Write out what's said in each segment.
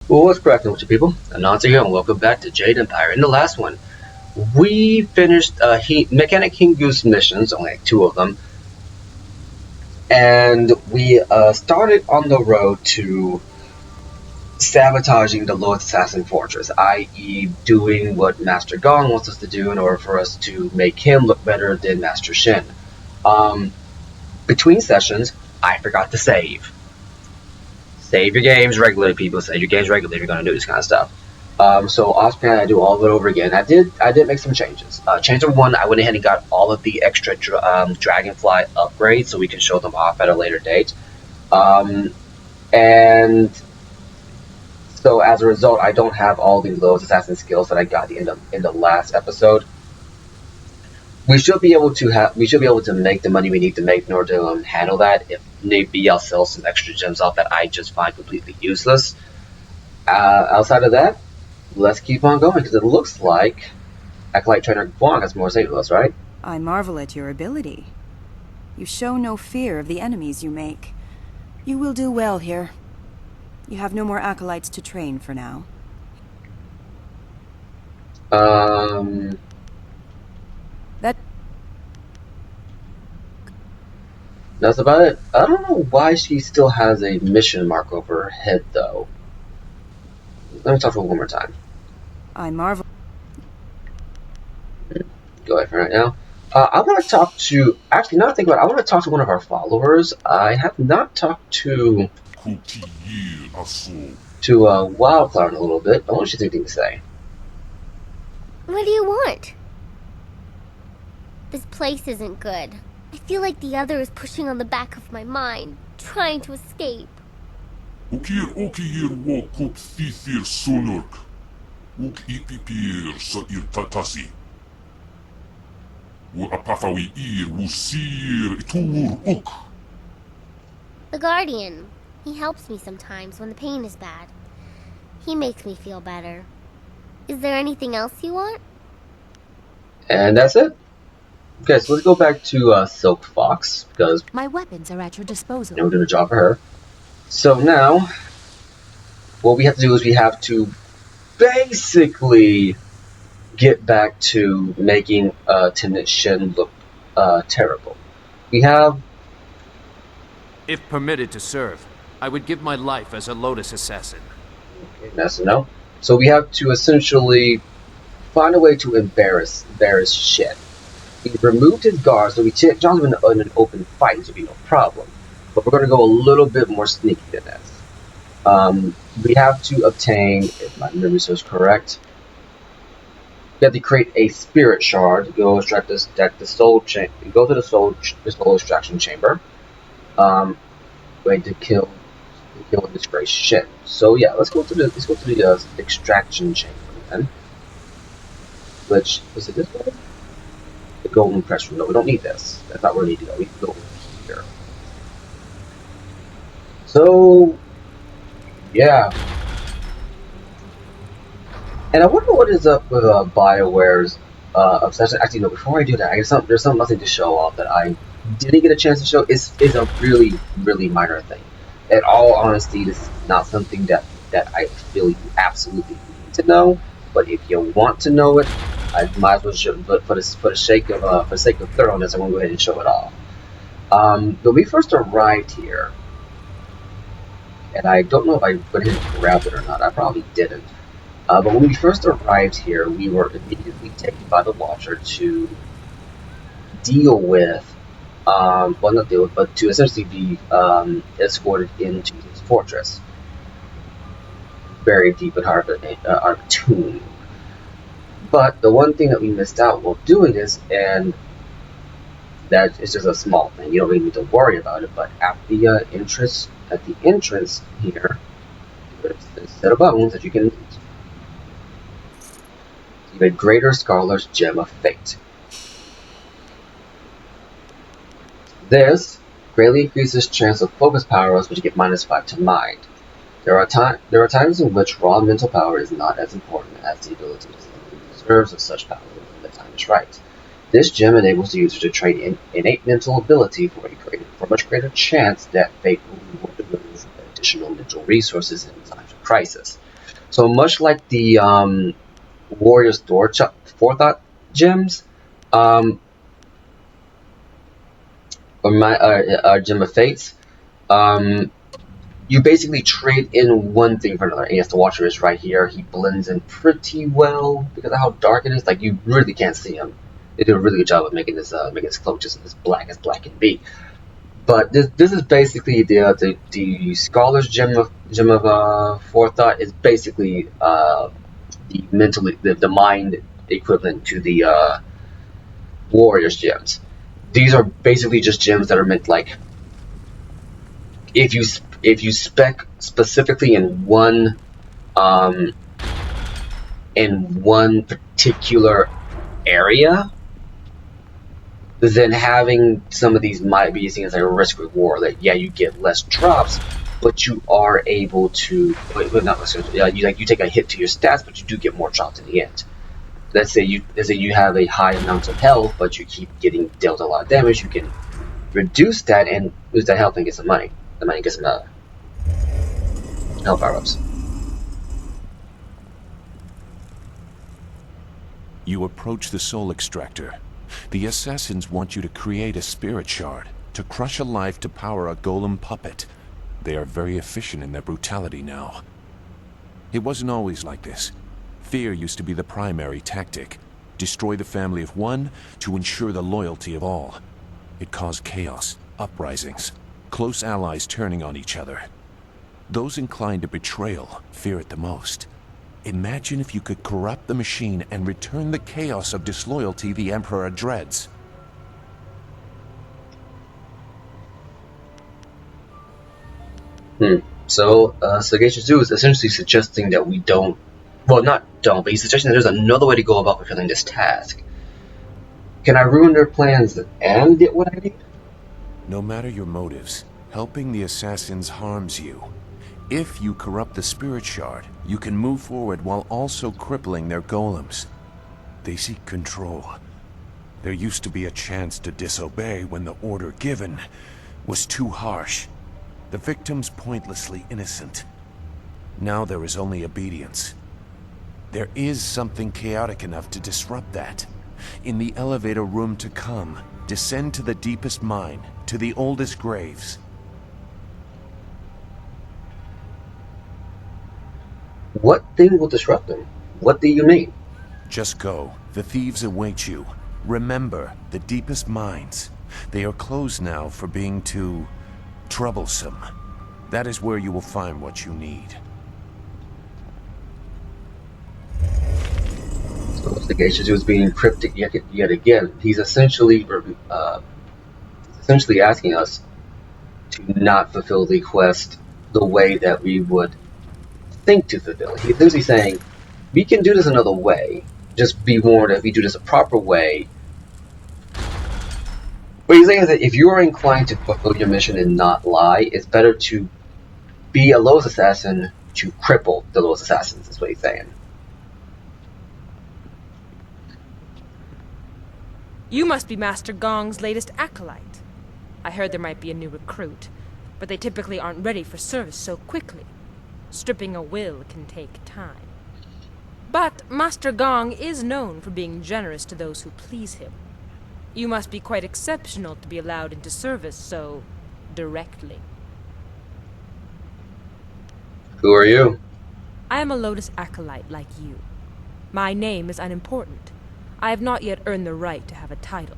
Well, what's cracking with you people? Anansi here, and welcome back to Jade Empire. In the last one, we finished Mechanic Hingu's missions, only like two of them, and we started on the road to sabotaging the Lord Assassin Fortress, i.e., doing what Master Gong wants us to do in order for us to make him look better than Master Shin. Um, Between sessions, I forgot to save. Save your games regularly, people. Save your games regularly if you're going to do this kind of stuff. So offspan, I do all of it over again. I did make some changes. Change number one, I went ahead and got all of the extra Dragonfly upgrades so we can show them off at a later date. And so as a result, I don't have all the lowest assassin skills that I got in the last episode. We should be able to make the money we need to make in order to handle that. If need be, I'll sell some extra gems off that I just find completely useless. Outside of that, let's keep on going because it looks like Acolyte Trainer Guang has more save us, right? I marvel at your ability. You show no fear of the enemies you make. You will do well here. You have no more acolytes to train for now. Um, That that's about it. I don't know why she still has a mission mark over her head, though. Let me talk to her one more time. I marvel. Go ahead for right now. I want to talk to. Actually, now that I think about it, I want to talk to one of our followers. I have not talked to Wildflower in a little bit. I want you to think to say. What do you want? This place isn't good. I feel like the other is pushing on the back of my mind, trying to escape. Ukir ukir wo kup thithir sunurk. Uk ipipir sa irtatasi. Wu apafawi ir wusir itur uk. The Guardian. He helps me sometimes when the pain is bad. He makes me feel better. Is there anything else you want? And that's it. Okay, so let's go back to Silk Fox because My weapons are at your disposal. we're doing a job for her. So now, what we have to do is we have to basically get back to making Timid Shin look terrible. We have. If permitted to serve, I would give my life as a Lotus assassin. Okay, that's a no. So we have to essentially find a way to embarrass Shin. We removed his guard, so we challenge him in an open fight, which would be no problem. But we're going to go a little bit more sneaky than this. We have to obtain, if my memory serves correct, we have to create a spirit shard. Go extract this, the soul go to the soul extraction chamber. Going to kill and disgrace Shin. So yeah, let's go to the extraction chamber then. Which is it this way? The golden press room. No, we don't need this. That's not where we need to go. We can go here. So yeah. And I wonder what is up with BioWare's obsession. Actually, no. Before I do that, there's nothing to show off that I didn't get a chance to show. It's a really minor thing. In all honesty, this is not something that I feel you absolutely need to know. But if you want to know it, I might as well show. But for the sake of thoroughness, I'm gonna go ahead and show it off. When we first arrived here, and I don't know if I went ahead and grabbed it or not. I probably didn't. But when we first arrived here, we were immediately taken by the Watcher to deal with, well, not deal with, but to essentially be escorted into his fortress, buried deep in our tomb. But the one thing that we missed out while doing this, and that is just a small thing, you don't really need to worry about it, but at the entrance here, there's a set of bones that you can a Greater Scholar's Gem of Fate. This greatly increases chance of focus powers, which get -5 to mind. There are times in which raw mental power is not as important as the ability to select the reserves of such power when the time is right. This gem enables the user to trade innate mental ability for a much greater chance that fate will reward the remove additional mental resources in times of crisis. So much like the Warrior's Forethought gems, um, or my Gem of Fates, um, you basically trade in one thing for another. And yes, the Watcher is right here. He blends in pretty well because of how dark it is. Like you really can't see him. They do a really good job of making this cloak just as black can be. But this is basically the Scholar's Gem of Forethought is basically the mind equivalent to the Warrior's gems. These are basically just gems that are meant like if you spec specifically um, in one particular area, then having some of these might be seen as like a risk reward. Like yeah, you get less drops, but you are able to. Well, not necessarily. You take a hit to your stats, but you do get more drops in the end. Let's say you have a high amount of health, but you keep getting dealt a lot of damage. You can reduce that and lose that health and get some money. The money gets some health power ups. You approach the soul extractor. The assassins want you to create a spirit shard, to crush a life to power a golem puppet. They are very efficient in their brutality now. It wasn't always like this. Fear used to be the primary tactic. Destroy the family of one to ensure the loyalty of all. It caused chaos, uprisings, close allies turning on each other. Those inclined to betrayal fear it the most. Imagine if you could corrupt the machine and return the chaos of disloyalty the Emperor dreads. So, Sagacious Zoo is essentially suggesting that we don't. Well, not don't, but he's suggesting that there's another way to go about fulfilling this task. Can I ruin their plans and get what I need? No matter your motives, helping the assassins harms you. If you corrupt the spirit shard, you can move forward while also crippling their golems. They seek control. There used to be a chance to disobey when the order given was too harsh. The victims pointlessly innocent. Now there is only obedience. There is something chaotic enough to disrupt that. In the elevator room to come, descend to the deepest mine, to the oldest graves. What thing will disrupt them? What do you mean? Just go. The thieves await you. Remember, the deepest mines. They are closed now for being too troublesome. That is where you will find what you need. So Sagacious Zoo is being cryptic yet again. He's essentially asking us to not fulfill the quest the way that we would think to fulfill it. He's literally saying, we can do this another way. Just be warned, if we do this a proper way. What he's saying is that if you are inclined to fulfill your mission and not lie, it's better to be a lowest assassin to cripple the lowest assassins, is what he's saying. You must be Master Gong's latest acolyte. I heard there might be a new recruit, but they typically aren't ready for service so quickly. Stripping a will can take time. But Master Gong is known for being generous to those who please him. You must be quite exceptional to be allowed into service so directly. Who are you? I am a Lotus acolyte like you. My name is unimportant. I have not yet earned the right to have a title.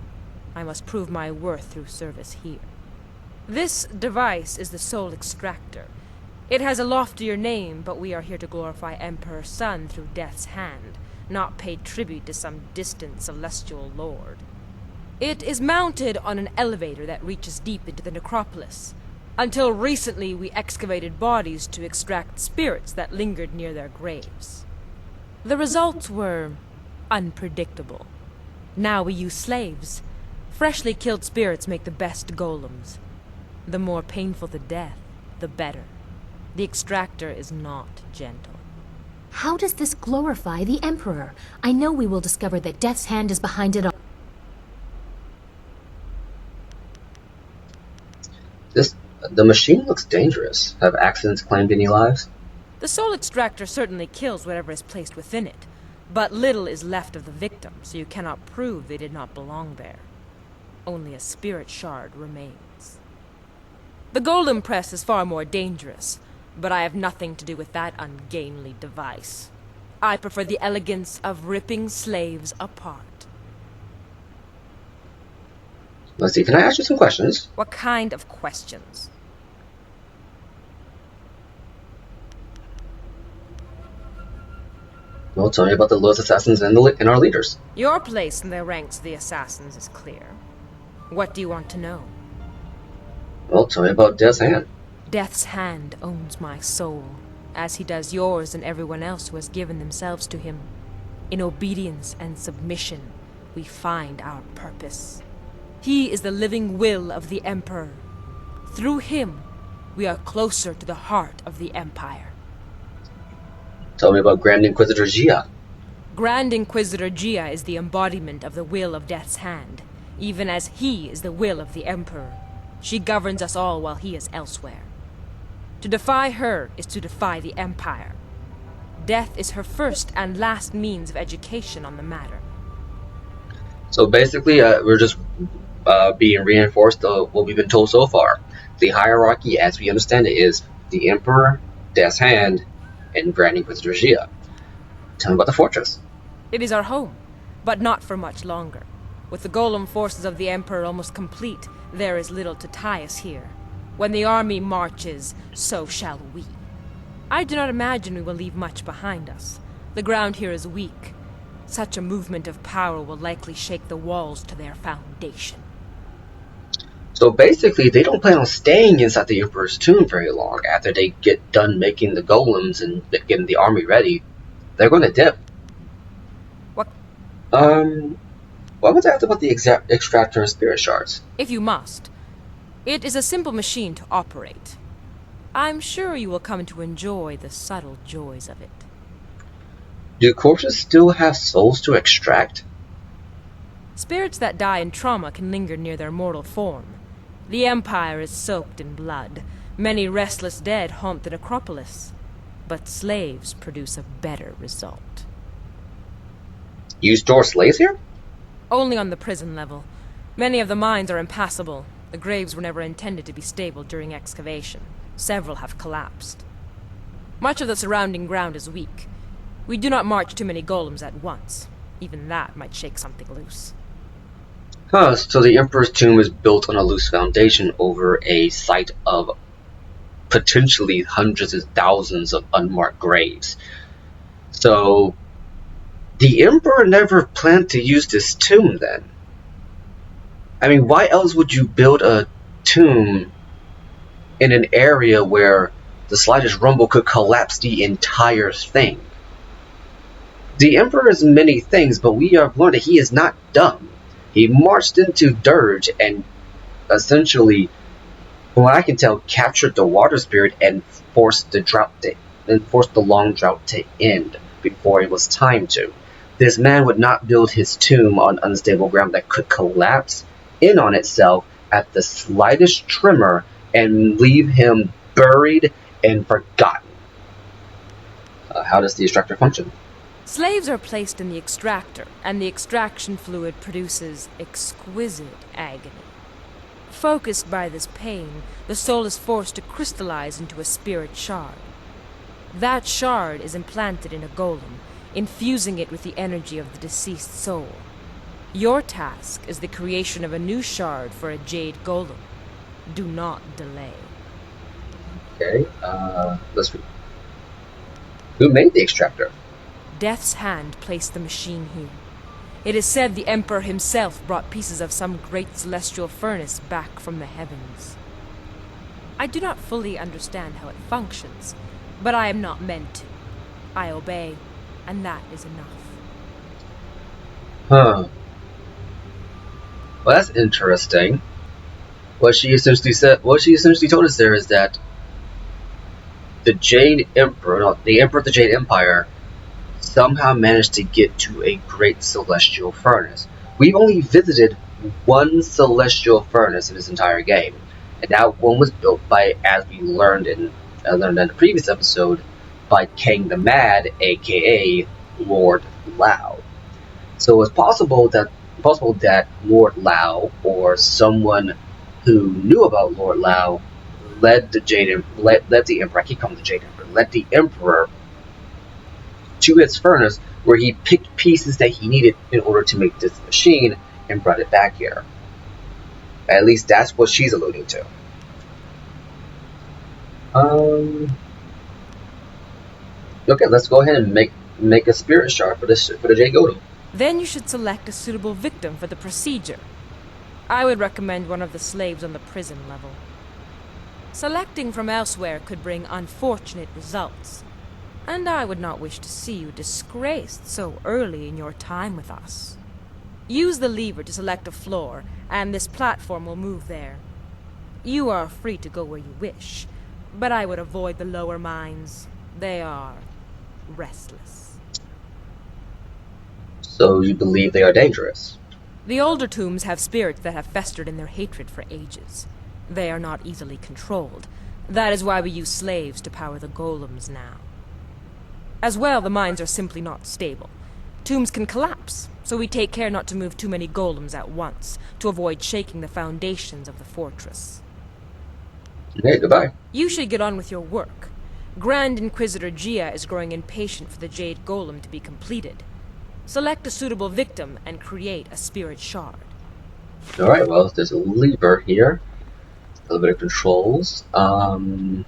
I must prove my worth through service here. This device is the Soul Extractor. It has a loftier name, but we are here to glorify Emperor Sun through Death's hand, not pay tribute to some distant celestial lord. It is mounted on an elevator that reaches deep into the necropolis. Until recently, we excavated bodies to extract spirits that lingered near their graves. The results were unpredictable. Now we use slaves. Freshly killed spirits make the best golems. The more painful the death, the better. The extractor is not gentle. How does this glorify the Emperor? I know we will discover that Death's hand is behind it all. The machine looks dangerous. Have accidents claimed any lives? The soul extractor certainly kills whatever is placed within it, but little is left of the victim, so you cannot prove they did not belong there. Only a spirit shard remains. The golem press is far more dangerous, but I have nothing to do with that ungainly device. I prefer the elegance of ripping slaves apart. Let's see, can I ask you some questions? What kind of questions? Well, tell me about the lowest assassins and our leaders. Your place in the ranks of the assassins is clear. What do you want to know? Well, tell me about Death's Hand. Death's hand owns my soul, as he does yours and everyone else who has given themselves to him. In obedience and submission, we find our purpose. He is the living will of the Emperor. Through him, we are closer to the heart of the Empire. Tell me about Grand Inquisitor Gia. Grand Inquisitor Gia is the embodiment of the will of Death's hand, even as he is the will of the Emperor. She governs us all while he is elsewhere. To defy her is to defy the Empire. Death is her first and last means of education on the matter. So basically, we're just being reinforced of what we've been told so far. The hierarchy, as we understand it, is the Emperor, Death's Hand, and Grand Inquisitor Gia. Tell me about the fortress. It is our home, but not for much longer. With the golem forces of the Emperor almost complete, there is little to tie us here. When the army marches, so shall we. I do not imagine we will leave much behind us. The ground here is weak. Such a movement of power will likely shake the walls to their foundation. So basically, they don't plan on staying inside the Emperor's tomb very long. After they get done making the golems and getting the army ready, they're going to dip. What? What was asked about the extractor and spirit shards? If you must. It is a simple machine to operate. I'm sure you will come to enjoy the subtle joys of it. Do corpses still have souls to extract? Spirits that die in trauma can linger near their mortal form. The Empire is soaked in blood. Many restless dead haunt the necropolis. But slaves produce a better result. You store slaves here? Only on the prison level. Many of the mines are impassable. The graves were never intended to be stable during excavation. Several have collapsed. Much of the surrounding ground is weak. We do not march too many golems at once. Even that might shake something loose. Huh, so the Emperor's tomb is built on a loose foundation over a site of potentially hundreds of thousands of unmarked graves. So, the Emperor never planned to use this tomb then. I mean, why else would you build a tomb in an area where the slightest rumble could collapse the entire thing? The Emperor is many things, but we have learned that he is not dumb. He marched into Dirge and essentially, from what I can tell, captured the water spirit and forced the long drought to end before it was time to. This man would not build his tomb on unstable ground that could collapse in on itself at the slightest tremor and leave him buried and forgotten. How does the extractor function? Slaves are placed in the extractor, and the extraction fluid produces exquisite agony. Focused by this pain, the soul is forced to crystallize into a spirit shard. That shard is implanted in a golem, infusing it with the energy of the deceased soul. Your task is the creation of a new shard for a Jade golem. Do not delay. Okay, let's read. Who made the extractor? Death's hand placed the machine here. It is said the Emperor himself brought pieces of some great celestial furnace back from the heavens. I do not fully understand how it functions, but I am not meant to. I obey, and that is enough. Huh. Well, that's interesting. What she essentially told us there is that the Jade Emperor, no, the Emperor of the Jade Empire, somehow managed to get to a great celestial furnace. We've only visited one celestial furnace in this entire game, and that one was built by, as we learned in the previous episode, by Kang the Mad, aka Lord Lao. So it's possible that Lord Lao or someone who knew about Lord Lao led the Emperor. I keep calling the Jade Emperor. Led the Emperor to his furnace, where he picked pieces that he needed in order to make this machine and brought it back here. At least that's what she's alluding to. Okay, let's go ahead and make a spirit shard for the Jade Golem. Then you should select a suitable victim for the procedure. I would recommend one of the slaves on the prison level. Selecting from elsewhere could bring unfortunate results, and I would not wish to see you disgraced so early in your time with us. Use the lever to select a floor, and this platform will move there. You are free to go where you wish, but I would avoid the lower mines. They are restless. So you believe they are dangerous? The older tombs have spirits that have festered in their hatred for ages. They are not easily controlled. That is why we use slaves to power the golems now. As well, the mines are simply not stable. Tombs can collapse, so we take care not to move too many golems at once, to avoid shaking the foundations of the fortress. Okay, goodbye. You should get on with your work. Grand Inquisitor Gia is growing impatient for the Jade Golem to be completed. Select a suitable victim and create a spirit shard. Alright, well, there's a lever here. A little bit of controls. Can't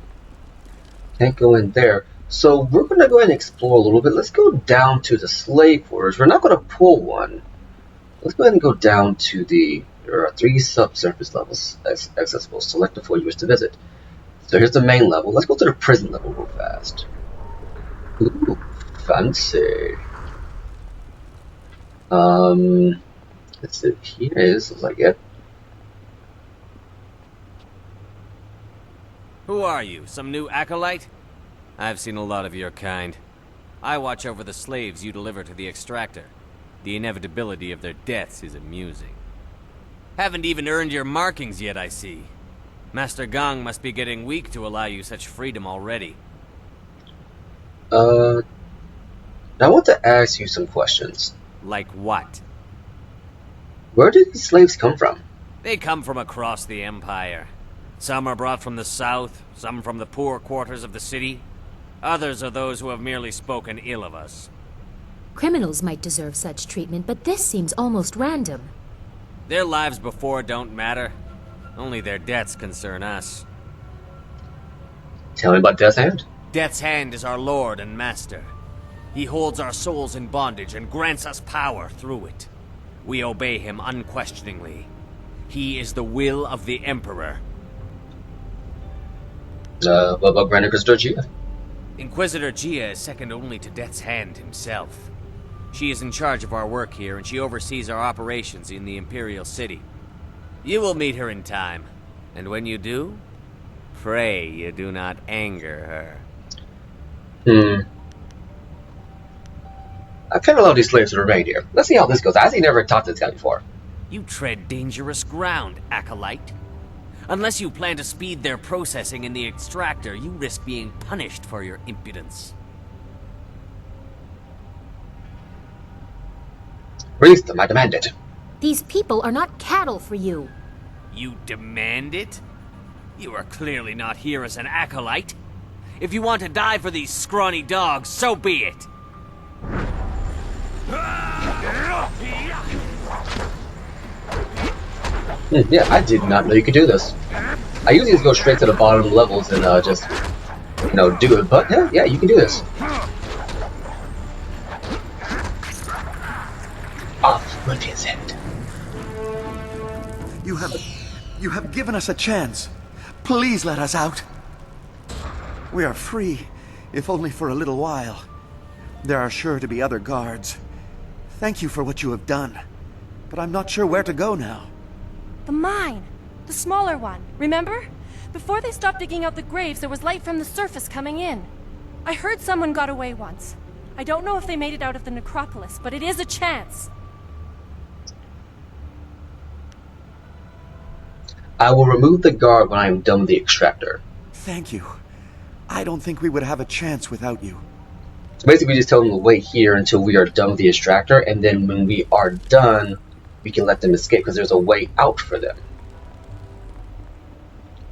go in there. So we're going to go ahead and explore a little bit. Let's go down to the slave quarters. We're not going to pull one. Let's go ahead and go down to there are 3 subsurface levels accessible. Select the 4 you wish to visit. So here's the main level. Let's go to the prison level real fast. Ooh, fancy. Let's see. Here is, looks like it. Who are you? Some new acolyte? I've seen a lot of your kind. I watch over the slaves you deliver to the Extractor. The inevitability of their deaths is amusing. Haven't even earned your markings yet, I see. Master Gong must be getting weak to allow you such freedom already. I want to ask you some questions. Like what? Where did these slaves come from? They come from across the Empire. Some are brought from the south, some from the poor quarters of the city. Others are those who have merely spoken ill of us. Criminals might deserve such treatment, but this seems almost random. Their lives before don't matter. Only their deaths concern us. Tell me about Death's Hand. Death's Hand is our lord and master. He holds our souls in bondage and grants us power through it. We obey him unquestioningly. He is the will of the Emperor. What about Grand Inquisitor Gia? Inquisitor Gia is second only to Death's Hand himself. She is in charge of our work here, and she oversees our operations in the Imperial City. You will meet her in time, and when you do, pray you do not anger her. I kind of love these slaves to remain here. Let's see how this goes. I actually never talked to this guy before. You tread dangerous ground, acolyte. Unless you plan to speed their processing in the Extractor, you risk being punished for your impudence. Release them, I demand it. These people are not cattle for you. You demand it? You are clearly not here as an acolyte. If you want to die for these scrawny dogs, so be it. Yeah, I did not know you could do this. I usually just go straight to the bottom levels and just, do it. But yeah, you can do this. Off with his head. You have given us a chance. Please let us out. We are free, if only for a little while. There are sure to be other guards. Thank you for what you have done. But I'm not sure where to go now. The mine! The smaller one, remember? Before they stopped digging out the graves, there was light from the surface coming in. I heard someone got away once. I don't know if they made it out of the necropolis, but it is a chance. I will remove the guard when I am done with the Extractor. Thank you. I don't think we would have a chance without you. So basically, we just tell them to wait here until we are done with the extractor, and then when we are done, we can let them escape because there's a way out for them.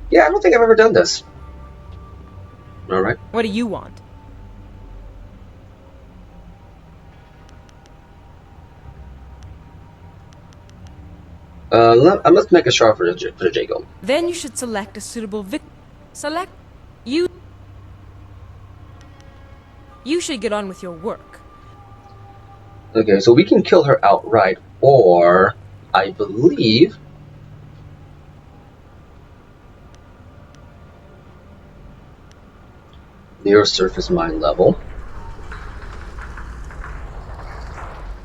Yeah, I don't think I've ever done this. All right. What do you want? Let's make a shard for the Jade. Then you should select a suitable Select... You... You should get on with your work. Okay, so we can kill her outright, or I believe near surface mine level.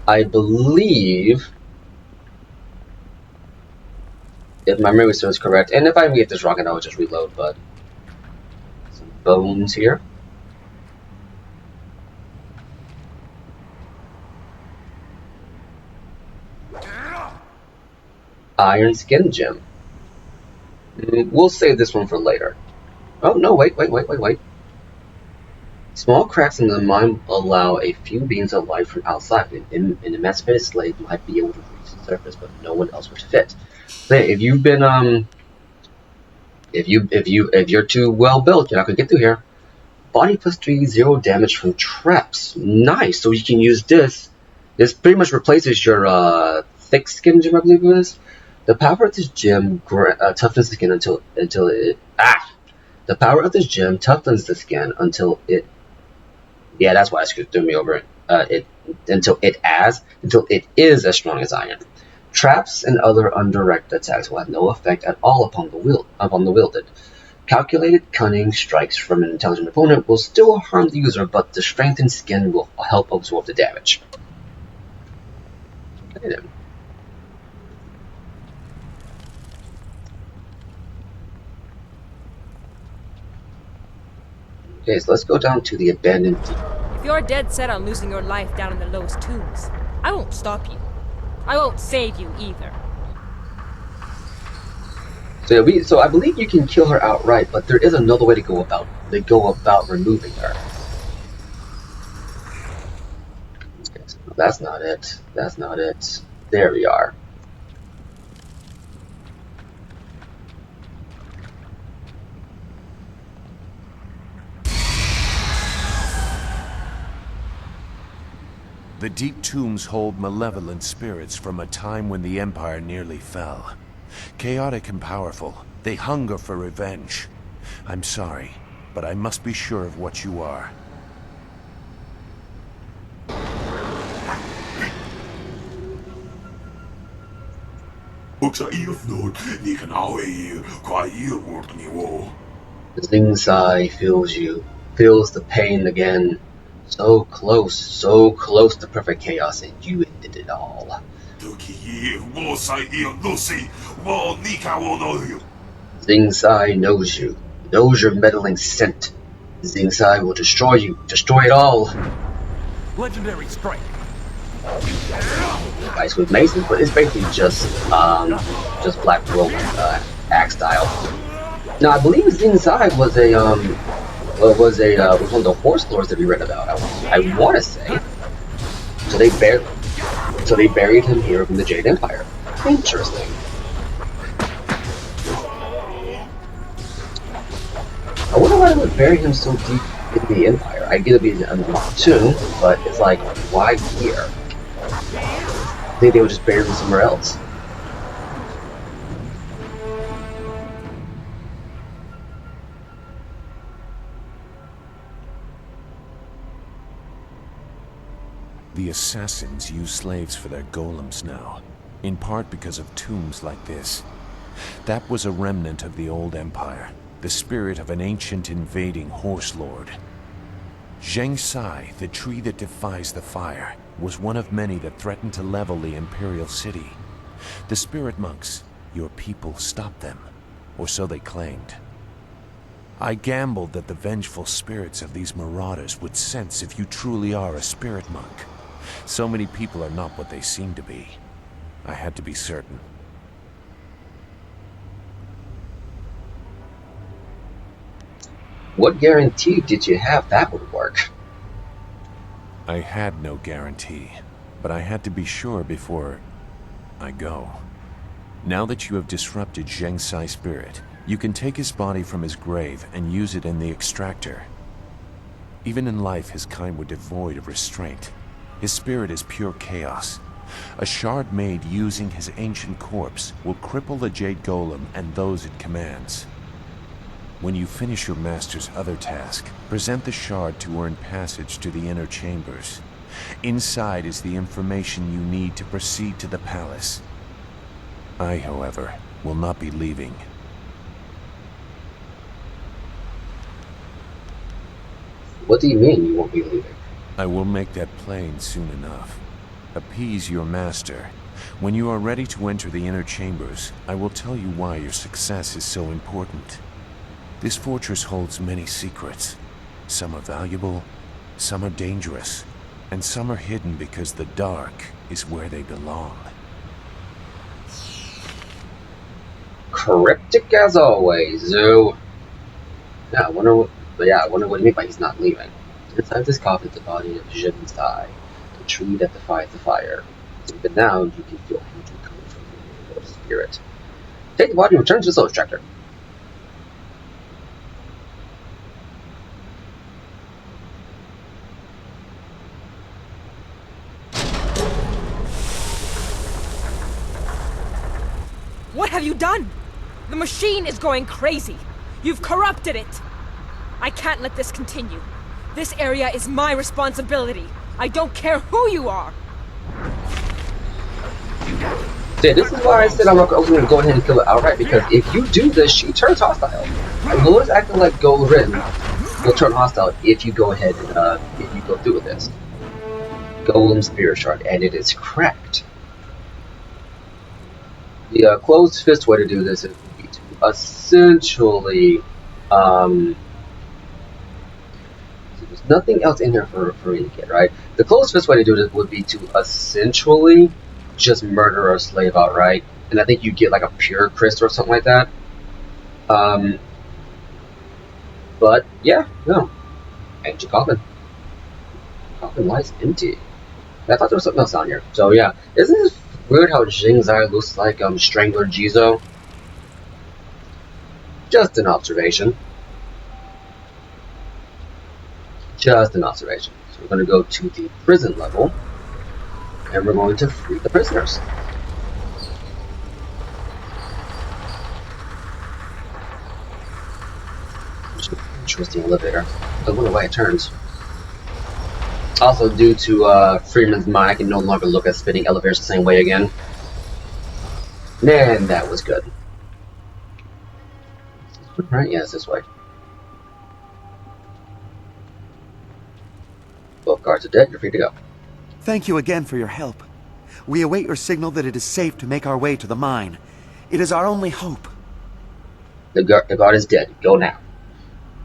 I believe, if my memory serves correct, and if I get this wrong, I will just reload. But some bones here. Iron skin gem. We'll save this one for later. Oh no! Wait. Small cracks in the mine allow a few beings of light from outside. An emancipated slave might be able to reach the surface, but no one else would fit. So if you've been if you're too well built, you're not gonna get through here. Body plus 3, 0 damage from traps. Nice. So you can use this. This pretty much replaces your thick skin gem, I believe it is. The power of this gem toughens the skin until it. The power of this gem toughens the skin until it. Yeah, that's why it threw me over. Until it is as strong as iron. Traps and other undirected attacks will have no effect at all upon the wielded. Calculated cunning strikes from an intelligent opponent will still harm the user, but the strengthened skin will help absorb the damage. Okay, then. Okay, so let's go down to the abandoned deep. If you're dead set on losing your life down in the lowest tombs, I won't stop you. I won't save you either. So I believe you can kill her outright, but there is another way to go about removing her. Okay, so that's not it. That's not it. There we are. The deep tombs hold malevolent spirits from a time when the Empire nearly fell. Chaotic and powerful, they hunger for revenge. I'm sorry, but I must be sure of what you are. Zingsai feels the pain again. So close to perfect chaos, and you ended it all. Zingsai knows you, knows your meddling scent. Zingsai will destroy you, destroy it all. Legendary strike. Ice with Mason, but it's basically just Black Roman axe style. Now I believe Zingsai was one of the horse lords that we read about. I want to say. So they buried him here from the Jade Empire. Interesting. I wonder why they would bury him so deep in the Empire. I get it being an unlocked tomb, but it's like, why here? I think they would just bury him somewhere else. The assassins use slaves for their golems now, in part because of tombs like this. That was a remnant of the old empire, the spirit of an ancient invading horse lord. Zheng Sai, the tree that defies the fire, was one of many that threatened to level the imperial city. The spirit monks, your people, stopped them, or so they claimed. I gambled that the vengeful spirits of these marauders would sense if you truly are a spirit monk. So many people are not what they seem to be. I had to be certain. What guarantee did you have that would work? I had no guarantee, but I had to be sure before I go. Now that you have disrupted Zheng Sai spirit, you can take his body from his grave and use it in the Extractor. Even in life, his kind were devoid of restraint. His spirit is pure chaos. A shard made using his ancient corpse will cripple the Jade Golem and those it commands. When you finish your master's other task, present the shard to earn passage to the inner chambers. Inside is the information you need to proceed to the palace. I, however, will not be leaving. What do you mean you won't be leaving? I will make that plain soon enough. Appease your master. When you are ready to enter the inner chambers, I will tell you why your success is so important. This fortress holds many secrets. Some are valuable, some are dangerous, and some are hidden because the dark is where they belong. Cryptic as always, Zoo. Yeah, I wonder what you mean by he's not leaving. Inside this coffin is the body of Jade Sai, the tree that defies the fire. Even now, you can feel hatred coming from your spirit. Take the body and return to the soul extractor. What have you done? The machine is going crazy. You've corrupted it. I can't let this continue. This area is my responsibility. I don't care who you are. See, this is why I said I'm going to go ahead and kill it outright, because if you do this, she turns hostile. And Lord's acting like Golden will turn hostile if you go ahead and if you go through with this. Golem Spirit Shard, and it is cracked. The closed fist way to do this would be to essentially, so there's nothing else in here for me to get, right? The closed fist way to do this would be to essentially just murder or slave outright, and I think you get like a pure crystal or something like that. But yeah, no. Empty coffin. Coffin lies empty. I thought there was something else on here. So yeah, isn't it weird how Jing Zai looks like Strangler Jizo? Just an observation. Just an observation. So we're going to go to the prison level, and we're going to free the prisoners. Interesting elevator. I wonder why it turns. Also, due to Freeman's mind, I can no longer look at spinning elevators the same way again. Man, that was good. Right? Yeah, it's this way. Both guards are dead. You're free to go. Thank you again for your help. We await your signal that it is safe to make our way to the mine. It is our only hope. The guard is dead. Go now.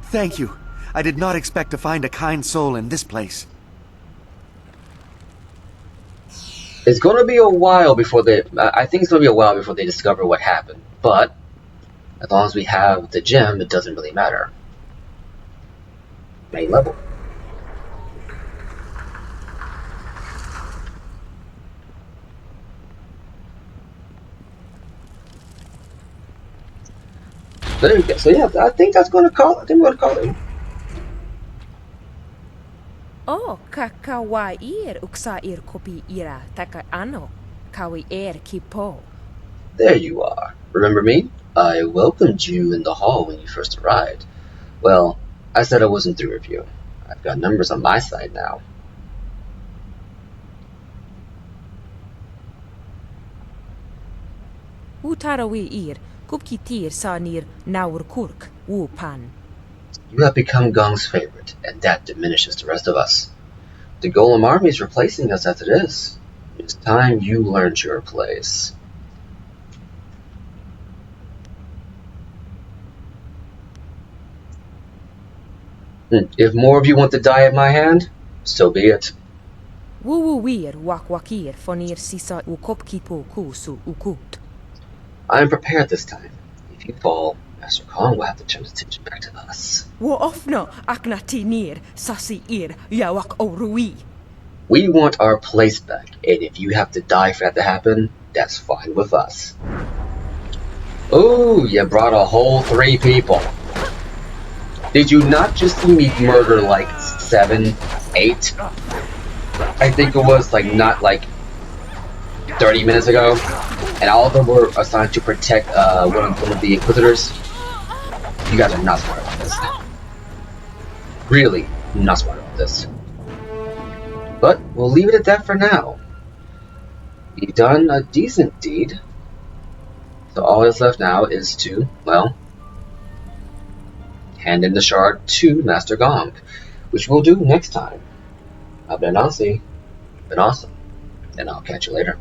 Thank you. I did not expect to find a kind soul in this place. It's going to be a while before they... I think it's going to be a while before they discover what happened. But, as long as we have the gem, it doesn't really matter. Main level. There you go. So yeah, I think that's going to call it. I think we're going to call it. Oh, kakawair uksair kopi ira taka ano. Kawi kipo. There you are. Remember me? I welcomed you in the hall when you first arrived. Well, I said I wasn't through with you. I've got numbers on my side now. Utarawi kupkitir sanir naurkurk wupan. You have become Gong's favorite, and that diminishes the rest of us. The Golem army is replacing us as it is. It's time you learned your place. If more of you want to die at my hand, so be it. Wuwuwir wakwakir fonir sisa ukopkipo kusu ukut. I am prepared this time. If you fall, Master Kong will have to turn his attention back to us. Woofno aknatinir sasiir yawak orui. We want our place back, and if you have to die for that to happen, that's fine with us. Ooh, you brought a whole 3 people. Did you not just see me murder like 7, 8? I think it was like not like 30 minutes ago, and all of them were assigned to protect one of the Inquisitors. You guys are not smart about this. Really not smart about this. But we'll leave it at that for now. You've done a decent deed. So all that's left now is to, well, hand in the shard to Master Gong, which we'll do next time. I've been Anansi, been awesome, and I'll catch you later.